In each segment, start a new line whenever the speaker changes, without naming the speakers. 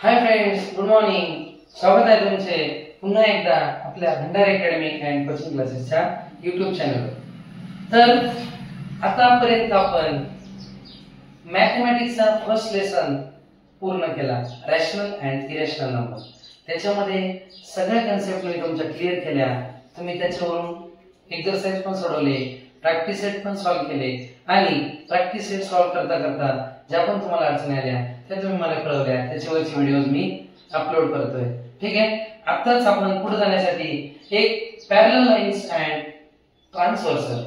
Hi friends, good morning. स्वागत आहे तुमचे पुन्हा एकदा आपल्या भंडारी अकॅडमी अँड कोचिंग क्लासेसच्या YouTube चॅनलवर. तर आतापर्यंत आपण मॅथमॅटिक्सचा फर्स्ट लेसन पूर्ण केला, रॅशनल अँड इरॅशनल नंबर. त्याच्यामध्ये सगळ्या कन्सेप्ट मी तुमच्या क्लिअर केल्या. तुम्ही त्याच्यावरून एक्सरसाइज पण सोडवले, प्रॅक्टिस सेट पण सॉल्व केले आणि प्रॅक्टिस सेट सॉल्व करता करता ज्या पण तुम्हाला अडचणी आल्या त्या तुम्ही मला कळवल्या. त्याच्यावरचे व्हिडिओज मी अपलोड करतोय. ठीक आहे. आताच आपण पुढे जाण्यासाठी एक parallel lines and transversal.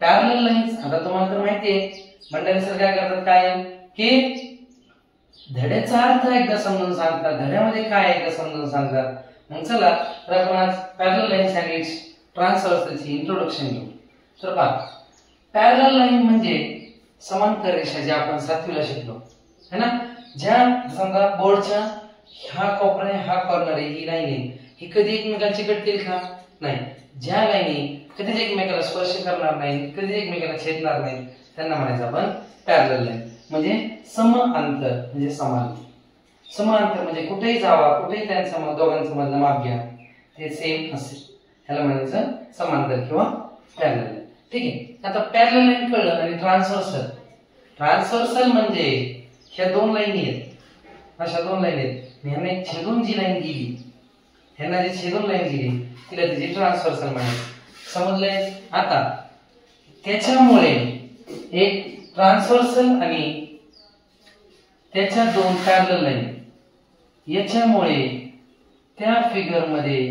Parallel lines आता तुम्हाला तर माहिती आहे, भंडारी सर काय करतात कायम की धड्याचा अर्थ एकदा समजून सांगतात, धड्यामध्ये काय एकदा समजून सांगतात. मग चला तर आपण आज पॅरलल लाईन्स अँड इट्स ट्रान्सव्हर्सलची इंट्रोडक्शन घेऊ. तर पहा, पॅरलल लाईन म्हणजे समांतर रेषा, जे आपण 7वीला शिकलो है ना. ज्या समजा बोर्डच्या हा कोपरा आहे, हा कॉर्नर आहे, ही लाईन आहे, ही कधी एकमेकांची कटतील का? नाही. ज्या लाईनी कधीच एकमेकाला स्पर्श करणार नाही, कधी एकमेकाला छेदणार नाही, त्यांना म्हणायचं आपण पॅरलल लाईन. म्हणजे समांतर म्हणजे समान. समांतर म्हणजे कुठेही जावा, कुठेही त्यांचं दोघांचं मधलं माप घ्या, ते सेम असेल, ह्याला म्हणायचं समांतर किंवा पॅरलल लाईन. ठीक आहे. आता पॅरलल लाईन कळलं. आणि ट्रान्सव्हर्सल. ट्रान्सव्हर्सल म्हणजे ह्या दोन लाईनी आहेत, अशा दोन लाईन आहेत, ह्यांना एक छेदून जी लाईन गेली, ह्यांना जी छेदून लाईन गेली तिला त्याची ट्रान्सव्हर्सल म्हणायचं. समजलंय? आता त्याच्यामुळे एक ट्रान्सव्हर्सल आणि त्याच्या दोन पॅरलल लाईन, याच्यामुळे त्या फिगर मध्ये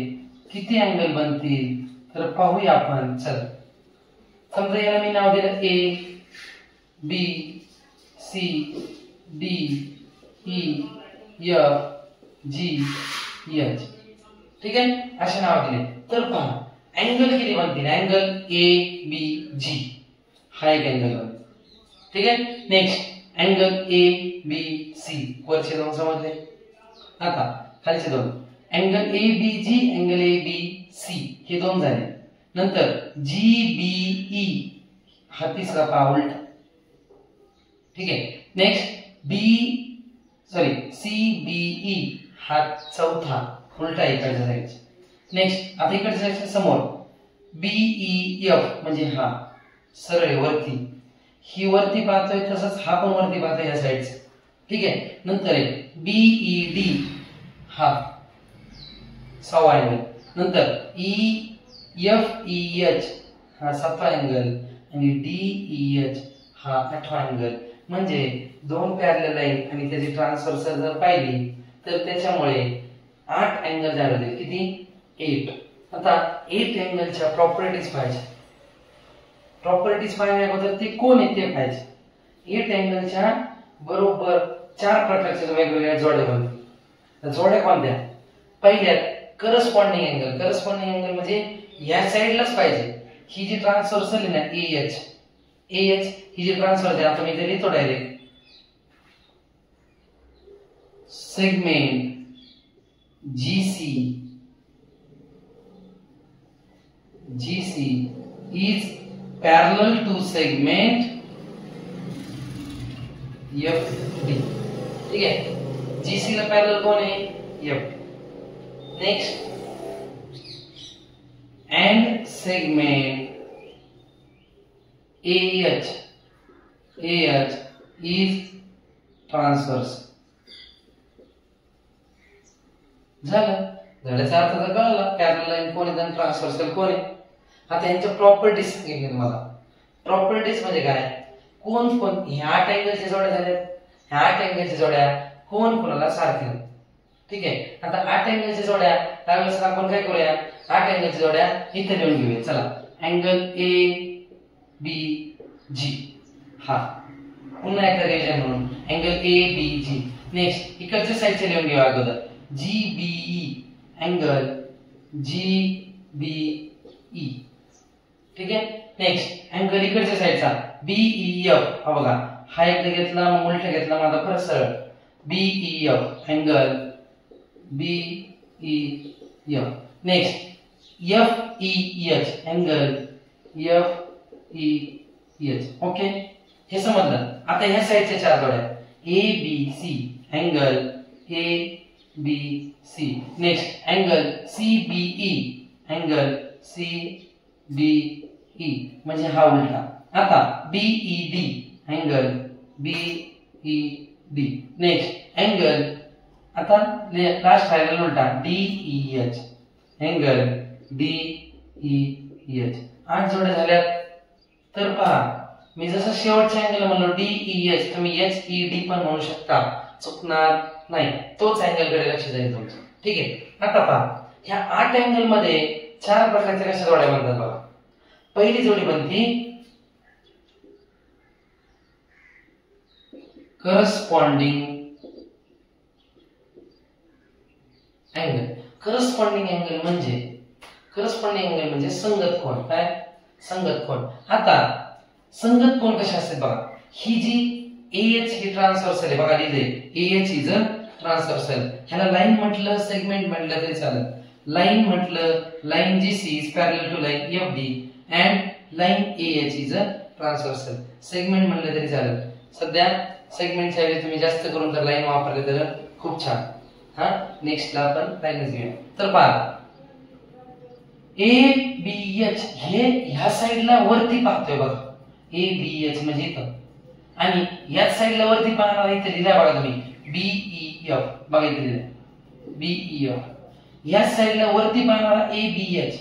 किती अँगल बनतील तर पाहूया आपण. चल, समजा याला मी नाव दिलं A B C D E F G H. ठीक आहे, असे नाव दिले. तर पहा अँगल किती बनतील. अँगल ए बी जी हा एक अँगल बनतो. ठीक आहे. Next angle A B C, वरचे दोन समजले. आता खालचे दोन angle A B G, angle A B C, हे दोन झाले. नंतर जी बी ई हा तिसरा पहा उलटा. ठीक आहे. नेक्स्ट सी बी ई हा चौथा उलटा इकडच्या साईडचा. नेक्स्ट आता इकडच्या साईडच्या समोर बी ई एफ म्हणजे हा सरळ वरती, ही वरती पाहतोय, तसंच हा पण वरती पाहतोय या साईडचा. ठीक आहे. नंतर बी ई डी हा 6वा अँगल. नंतर ई एफ ई एच हा 7वा अँगल आणि डी ई एच हा 8वा अँगल. म्हणजे दोन पॅरलल लाईन आणि त्याची ट्रान्सव्हर्सल जर पाहिली तर त्याच्यामुळे 8 अँगल झाले होते. किती? 8. आता 8 अँगलच्या प्रॉपर्टीज पाहिजे. प्रॉपर्टीज पाहिजे अगोदर ते कोण आहे ते पाहिजे. 8 अँगलच्या बरोबर 4 प्रकारच्या वेगवेगळ्या जोड्या बनतील. जोड्या कोणत्या? पहिल्यात करस्पॉन्डिंग अँगल. करस्पॉन्डिंग अँगल म्हणजे या साइडलाच पाहिजे. ही जी ट्रान्सव्हर्सल आहे ना एएच, ही जी ट्रान्सव्हर्सल आहे, आता मी इथे लिहितो direct. Segment GC is parallel to segment FD. ठीक है. GC ला पैरेलल कौन है? FD. Next end segment AH is transverse. झालं. झाल्याचा अर्थ तर कळला पॅरलल लाईन कोण आहे आणि ट्रान्सव्हर्सल कोण आहे. आता यांच्या प्रॉपर्टीज सांगितल्या मला. प्रॉपर्टीज म्हणजे काय? कोण कोण ह्या 8 अँगलच्या जोड्या झाल्यात, ह्या 8 अँगलच्या जोड्या कोण कोणाला सारख्या. ठीक आहे. आता 8 अँगलच्या जोड्या त्यावेळेस आपण काय करूया, 8 अँगलच्या जोड्या इथे लिहून घेऊया. चला, अँगल ए बी जी हा पुन्हा एकदा रिव्हिजन म्हणून angle A B G. Next इकडच्या साईडचे लिहून घेऊया अगोदर. G B E angle G B E. ठीक आहे. नेक्स्ट अँगल इकडच्या साईडचा बी ई एफ, हा बघा, हा एकदा घेतला मग उलटा घेतला, माझा परत सरळ B E F angle B E F. Next F E H angle F E H. Okay, हे समजलं. आता ह्या साईडच्या 4 जोड्या A B C angle ABC. Next angle CBE, angle CBE म्हणजे हा उलटा. आता BED, angle BED. Next angle, आता लास्ट राहिलेला उलटा DEH, अँगल DEH. 8 जोड्या झाल्यात. तर पहा मी जसं शेवटच्या अँगल म्हणलो DEH, तुम्ही HED पण म्हणू शकता, चुकणार नाही. तोच अँगल कडे लक्ष जाईल तुमचं. ठीक आहे. आता पहा ह्या 8 अँगल मध्ये 4 प्रकारच्या कशा जोड्या बनतात बघा. पहिली जोडी बनती करस्पॉन्डिंग अँगल. करस्पॉन्डिंग अँगल म्हणजे संगत कोन. काय संगत कोन. आता संगत कोन कशा असतात बघा. ही जी AH ही ट्रान्सव्हर्सल आहे बघा, लिहिले AH इज अ ट्रान्सव्हर्सल. ह्याला लाईन म्हटलं, सेगमेंट म्हटलं तरी चालेल. लाईन म्हटलं, line GC is parallel to line FD and line AH is a transversal. Segment म्हटलं तरी चालेल. सध्या सेगमेंटच्या ऐवजी तुम्ही जास्त करून जर लाईन वापरले तर खूप छान. हा नेक्स्टला आपण लाईनच घेऊया. तर पहा ABH हे ह्या साइडला वरती पाहतोय बघा. ABH म्हणजे इथं, आणि याच साइडला वरती पाहणार इथे लिहिलाय बघा तुम्ही BEF. बघा इथे लिहिलाय BEF. याच साइडला वरती पाहणारा ABH,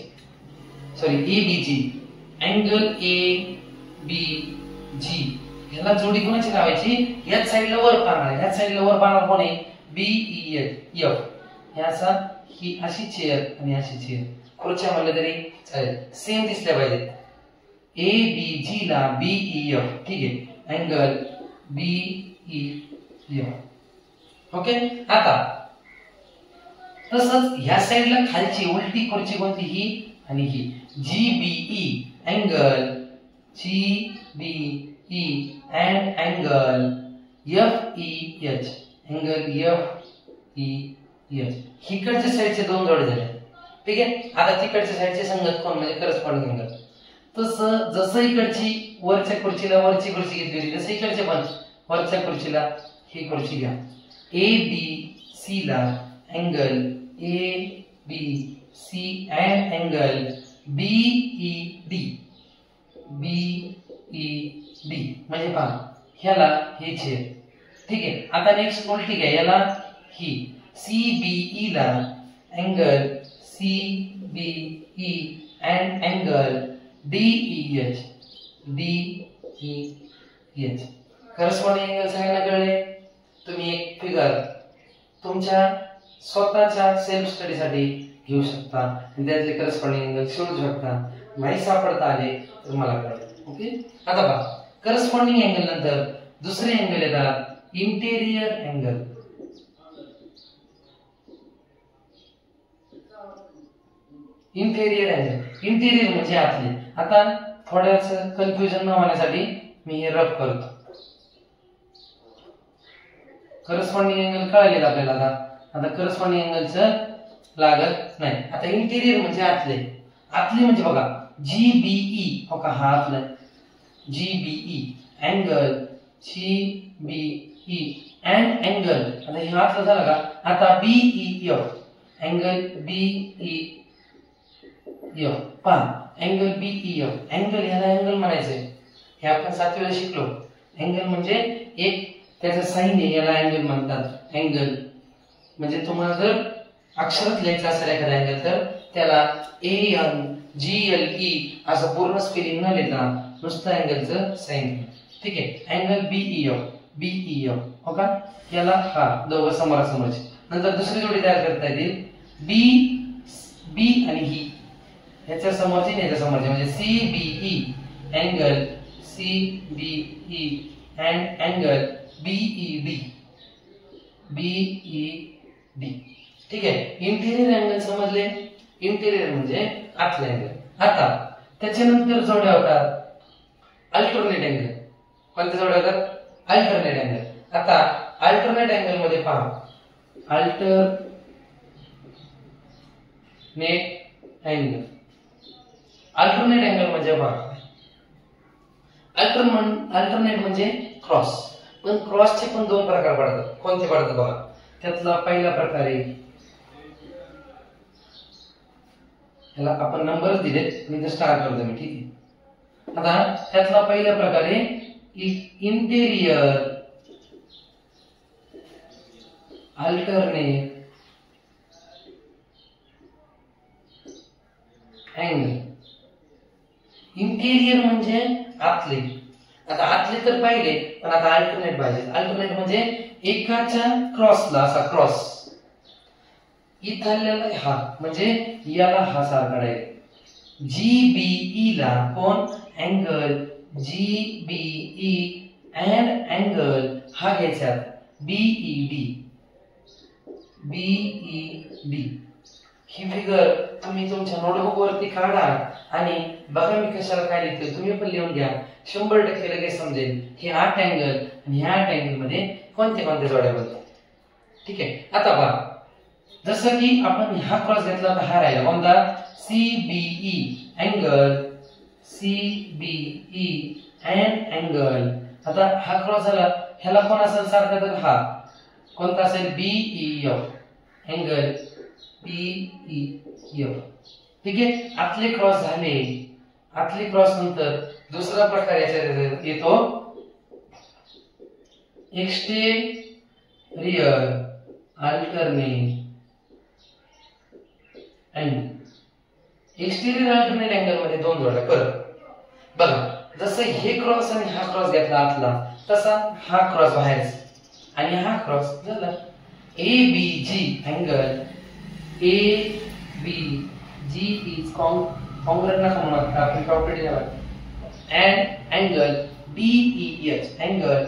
sorry ABG, angle ABG. ह्याला जोडी कोणाची लावायची. याच साइडला वर पाहणार, याच साइडला वर पाहणार कोण आहे BEF. ह्याचा ही अशी चेअर आणि अशी चेअर, खुर्च्या म्हणलं तरी चालेल, सेम दिसल्या पाहिजे. ABG ला BEF. ठीक आहे. Angle BEF. ओके. आता तसंच ह्या साइडला खालची उलटी खुर्ची कोणती, ही आणि ही GBE, angle GBE and angle FEH, angle FEH. इकडच्या साइडचे दोन जोडे झाले. ठीक आहे. आता तिकडच्या साइडचे संगत कोन म्हणजे करस्पॉन्डिंग अँगल. तसं जसं इकडची वरच्या खुर्चीला वरची खुर्ची घेतली होती, तसं इकडच्या पण वरच्या खुर्चीला ही खुर्ची घ्या. ABC ला angle ABC and angle BED. BED म्हणजे पहा ह्याला हे छेद. ठीक आहे. आता नेक्स्ट उलटी घ्या. याला ही CBE ला angle CBE and angle DEH. DEH. Corresponding angle सगळ्यांना कळले. तुम्ही एक फिगर तुमच्या स्वतःच्या सेल्फ स्टडी साठी घेऊ शकता आणि त्यातले करस्पॉन्डिंग अँगल शोधू शकता. नाही सापडता आले तर मला कळेल. ओके. आता पहा करस्पॉन्डिंग अँगल नंतर दुसरे अँगल येतात interior angle. Interior angle. Interior म्हणजे आतले. आता थोड्याच कन्फ्युजन न होण्यासाठी मी हे रफ करतो. करस्पॉन्डिंग अँगल कळले आपल्याला. आता करस्पॉन्डिंग अँगलचं लागत नाही. आता इंटेरियर म्हणजे आतले. आतले म्हणजे बघा GBE. हो का, हा आतला GBE angle GBE and angle. आता हे आतलं झालं का. आता BEF अँगल BEF. पहा अँगल BEF. अँगल ह्याला अँगल म्हणायचंय. हे आपण 7वी ला शिकलो. अँगल म्हणजे एक त्याचं साइन आहे, याला अँगल म्हणतात. अँगल म्हणजे तुम्हाला जर अक्षरात लिहायचं असेल एखादा अँगल तर त्याला ANGLE असं पूर्ण स्पेलिंग न लिहिता नुसतं अँगलचं साइन. ठीक आहे. Angle BEF. हो का. याला हा दोघं समोरासमोरचे. नंतर दुसरी जोडी तयार करता येईल B आणि ही याच्या समोरची आणि याच्या समोरची म्हणजे CBE angle CBE and angle BED. ठीक आहे. इंटेरियर अँगल समजले. इंटेरियर म्हणजे आतले अँगल. आता त्याच्यानंतर जोड्या होतात अल्टरनेट अँगल. कोणत्या जोड्या होतात. Alternate angle. आता अल्टरनेट अँगल मध्ये पहा अल्टरनेट अँगल. अल्टरनेट अँगल म्हणजे पहा अल्टरनेट म्हणजे क्रॉस. पण क्रॉसचे पण दोन प्रकार पडतात. कोणते पडतात बघा. त्यातला पहिला प्रकार आहे, ह्याला आपण नंबरच दिलेत, मी तर स्टार करतो मी, ठीक आहे. आता त्यातला पहिला प्रकार आहे इंटेरियर अल्टरनेट अँगल. इंटेरियर म्हणजे आतले. आता आतले तर पाहिले, पण आता अल्टरनेट पाहिजे. अल्टरनेट म्हणजे एकाच्या क्रॉसला, असा क्रॉस इथल्याला हा, म्हणजे याला हा सारखा डायरेक्ट जीबीई ला कोण अँगल जीबीई अँड अँगल हा घ्यायचा बीईडी. बीईडी ही फिगर तुम्ही तुमच्या नोटबुक वरती काढा आणि बघा मी कशाला काय लिहितो, तुम्ही पण लिहून घ्या. 100% लगेच समजेल हे 8 अँगल आणि ह्या 8 अँगल मध्ये कोणते कोणते जोड्या बनतात. ठीक आहे. आता पहा, जसं की आपण हा क्रॉस घेतला तर हा राहिला कोणता, CBE angle, CBE and angle. आता हा क्रॉस झाला, ह्याला कोण असेल सारखा, तर हा कोणता असेल, बीईएफ अँगल बीईएफ. ठीक आहे. आतले क्रॉस झाले. आतले क्रॉस नंतर दुसरा प्रकार याच्यात येतो exterior alternate angle. Exterior alternate angle मध्ये दोन जोड्या परत बघा. जसं हे क्रॉस आणि हा क्रॉस घेतला आतला, तसा हा क्रॉस बाहेर आणि हा क्रॉस झाला. A B G angle A B G is congruent ना म्हणून आपण प्रॉपर्टी द्यावा. And angle D E H angle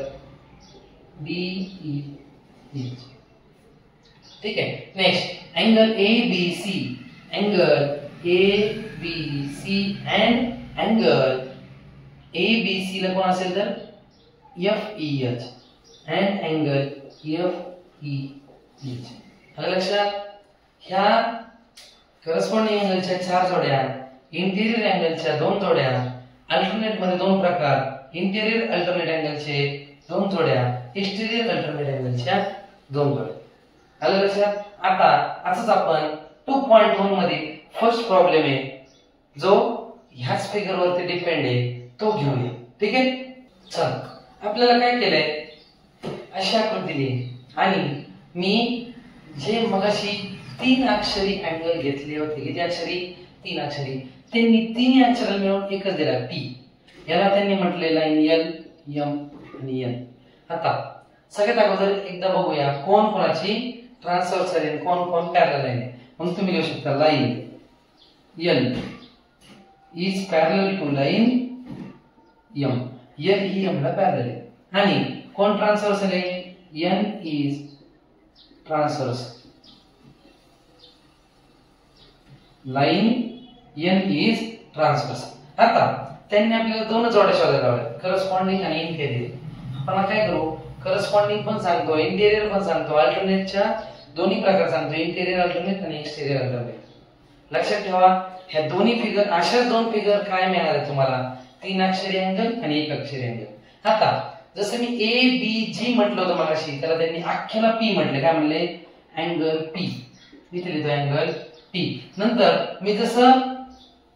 D E H. ठीक आहे. Next angle A B C angle A B C and angle A B C ला कोण असेल तर एफईएच अँड अँगल एफईएच. आलं लक्षात. ह्या करस्पॉन्डिंग अँगलच्या 4 जोड्या, इंटेरियर अँगलच्या 2 जोड्या, अल्टरनेट मध्ये 2 प्रकार, इंटेरियर अल्टरनेट अँगलचे 2 जोड्या, एक्सटेरियर अल्टरनेट अँगलच्या 2 जोड्या. आलं लक्षात. आता असंच आपण 2.1 मध्ये फर्स्ट प्रॉब्लेम आहे जो ह्याच फिगर वरती डिपेंड आहे तो घेऊया. ठीक आहे. चल आपल्याला काय केलंय, अशा आकृतीने आणि मी जे मगाशी 3 अक्षरी अँगल घेतले होते, किती अक्षरी, 3 अक्षरी, त्यांनी 3 अक्षर मिळून एकच दिला पी. याला त्यांनी म्हटले लाईन एल एम आणि एन. आता सगळ्यात अगोदर एकदा बघूया कोण कोणाची ट्रान्सव्हर्सल आहे, कोण कोण पॅरलल आहे. मग तुम्ही लिहू शकता line L is parallel to line M. L ही एम ला पॅरलल आहे आणि कोण ट्रान्सव्हर्सल आहे, N is transversal. Line N is transversal. आता त्यांनी आपल्याला 2 जोड्या शोधायला लावल्या, करस्पॉन्डिंग आणि इंटेरियर. आपण काय करू, करस्पॉन्डिंग पण सांगतो, इंटेरियर पण सांगतो, अल्टरनेटच्या दोन्ही प्रकार सांगतो, इंटेरियर अल्टरनेट आणि एक्सटेरियर अल्टरनेट. लक्षात ठेवा, ह्या दोन्ही फिगर, अशाच 2 फिगर काय मिळणार आहे तुम्हाला, 3 अक्षरी अँगल आणि 1 अक्षरी अँगल. आता जसं मी ए बी जी म्हटलं होतं मगाशी, त्याला त्यांनी अख्ख्याला पी म्हटले. काय म्हणले, अँगल पी. इथे लिहितो अँगल पी. नंतर मी जसं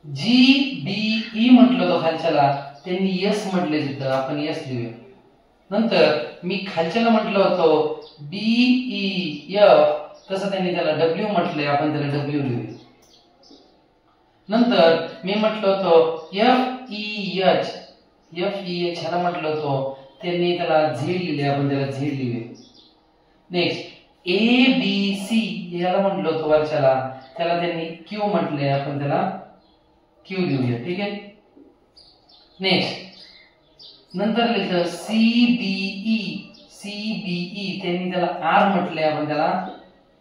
जी बी ई म्हटलं होतं खालच्याला, त्यांनी एस म्हटले, तिथं आपण एस लिहूया. नंतर मी खालच्याला म्हटलं होतं बीई एफ, तसं त्यांनी त्याला डब्ल्यू म्हटलंय, आपण त्याला डब्ल्यू लिहूया. नंतर मी म्हटलं होतं एफ ई एच ह्याला म्हटलं होतं, त्यांनी त्याला झेड लिहिले, आपण त्याला झेड लिहूया. नेक्स्ट ए बी सी याला म्हटलं होतं वरच्याला, त्याला त्यांनी क्यू म्हटले, आपण त्याला क्यू लिहूया. ठीक आहे. नेक्स्ट नंतर लिहिलं सीबीई त्यांनी त्याला आर म्हटले, आपण त्याला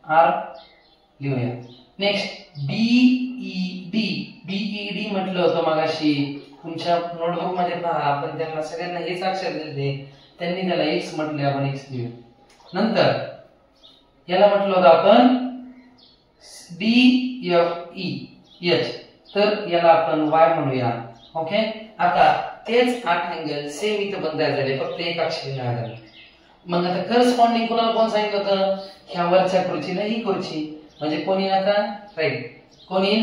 आर लिहूया. नेक्स्ट बीईडी म्हटलं होतं मगाशी, तुमच्या नोटबुक मध्ये पहा, आपण त्यांना सगळ्यांना हेच अक्षर दिले, त्यांनी त्याला एक्स म्हटले, आपण एक्स लिहूया. नंतर याला म्हटलं होतं आपण डीएफई एच, तर याला आपण वाय म्हणूया. ओके. आता तेच 8 अँगल सेम इथं पण तयार झाले, फक्त 1 अक्षरी मिळाले. मग आता करस्पॉन्डिंग कोणाला कोण सांगितलं होतं, ह्या वरच्या खुर्चीला ही खुर्ची म्हणजे कोणी आता राईट कोणी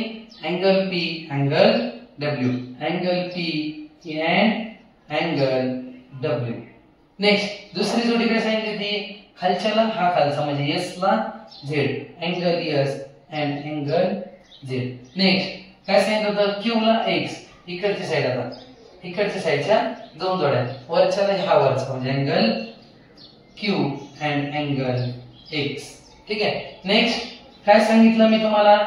angle P angle W angle P and angle W. Next दुसरी जोडी काय सांगितली ती खालच्याला हा खालचा म्हणजे एस ला Z angle S and angle Z. Next काय सांगितलं होतं क्यू ला एक्स इकडची साइड आता इकडच्या साइडच्या दोन जोड्या वरच्याला हा वरचा म्हणजे angle Q and angle x. ठीक आहे. नेक्स्ट काय सांगितलं मी तुम्हाला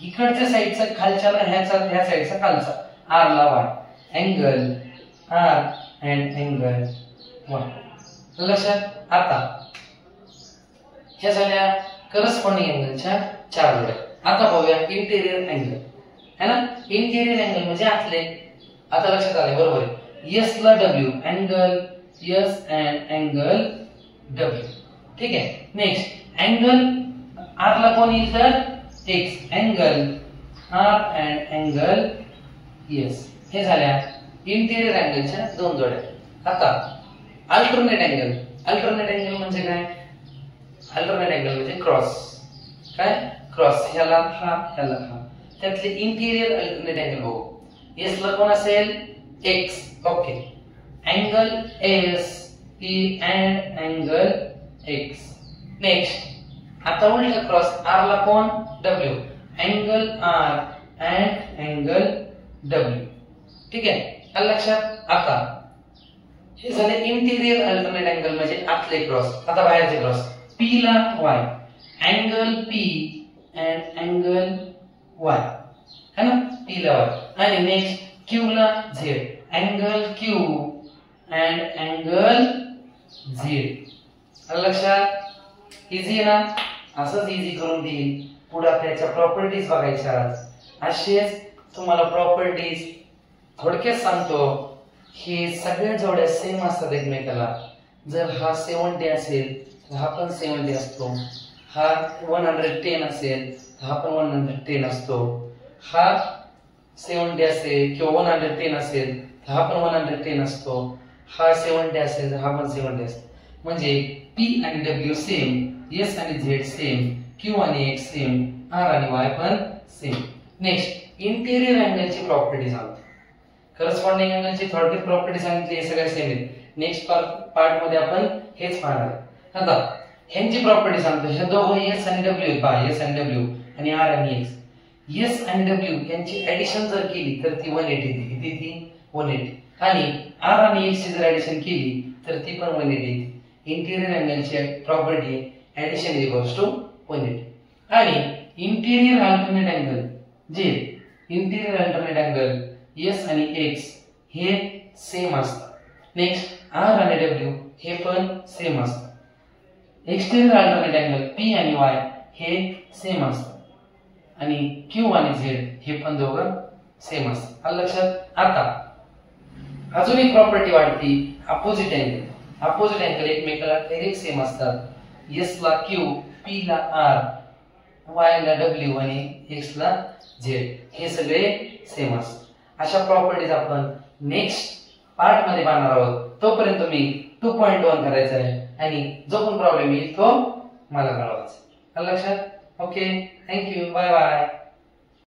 इकडच्या साइडचा खालच्याला ह्या साइडचा खालचा आर ला Y angle R and angle Y. लक्षात. आता ह्या झाल्या करस्पॉन्डिंग अँगलच्या चार जोड्या. आता पाहूया इंटेरियर अँगल है ना. इंटेरियर अँगल म्हणजे आतले. आता लक्षात आले बरोबर आहे. एस ला W angle S and angle W. ठीक आहे. नेक्स्ट अँगल आर ला कोण येईल तर X angle R and angle S. हे झाल्या इंटेरियर अँगलच्या दोन जोड्या. आता अल्टरनेट अँगल. अल्टरनेट अँगल म्हणजे काय अल्टरनेट अँगल म्हणजे क्रॉस काय क्रॉस ह्याला हा ह्याला हा त्यातले इंटेरियर अल्टरनेट अँगल बघू. एस ला कोण असेल X. Okay. Angle S E and angle X. Next आता उलटा क्रॉस आर ला कोण W angle R and angle W. ठीक आहे लक्षात. आता हे झाले इंटेरियर अल्टरनेट अँगल म्हणजे आतले क्रॉस. आता बाहेरचे क्रॉस पी ला Y angle P and angle Y है ना पी ला वाय. आणि नेक्स्ट क्यू ला Z angle Q and angle Z. लक्षात. इझी आहे ना. असंच इझी करून देईल. पुढे त्याच्या प्रॉपर्टीज बघायच्या. असेच तुम्हाला प्रॉपर्टीज थोडक्यात सांगतो. हे सगळ्या जोड्या सेम असतात एकमेकाला. जर हा 70 असेल तर हा पण 70 असतो. हा 110 असेल तर हा पण 110 असतो. हा 70 असेल किंवा 110 असेल तर हा पण 110 असतो. हा 70 असेल तर हा पण 70 असतो. म्हणजे P आणि W सेम S आणि Z सेम Q आणि X सेम R आणि Y पण सेम. नेक्स्ट इंटेरियर अँगलची प्रॉपर्टी सांगतो. करस्पॉन्डिंग अँगलची थोडक्यात प्रॉपर्टी सांगितली. हे सगळे सेम आहेत. नेक्स्ट पार्ट मध्ये आपण हेच पाहणार आहे. आता ह्यांची प्रॉपर्टी सांगतो. ह्या दोघं S आणि W आहेत पहा. S आणि W आणि R आणि X. S आणि W यांची ऍडिशन जर केली तर ती 180 येते. किती ती 180. आणि R आणि X ची जर ऍडिशन केली तर ती पण 180 येते. इंटेरियर अँगलची property addition is equals to 180. आणि इंटेरियर अल्टरनेट अँगल जे इंटेरियर अल्टरनेट अँगल S आणि X हे सेम असतात. नेक्स्ट R आणि W हे पण सेम असतात. एक्सटेरियर अल्टरनेट अँगल P आणि Y हे सेम असतात. आणि Q आणि Z हे पण दोघं सेम असतात. लक्षात. आता अजून एक प्रॉपर्टी वाढती अपोजिट अँगल. अपोजिट अँगल एकमेकाला डायरेक्ट सेम असतात. S ला Q P ला R Y ला W आणि X ला Z हे सगळे सेम असतात. अशा प्रॉपर्टीज आपण नेक्स्ट पार्ट मध्ये पाहणार आहोत. तोपर्यंत मी 2.1 करायचा आहे आणि जो पण प्रॉब्लेम येईल तो मला कळवायचा. लक्षात. ओके. थँक्यू. Bye bye.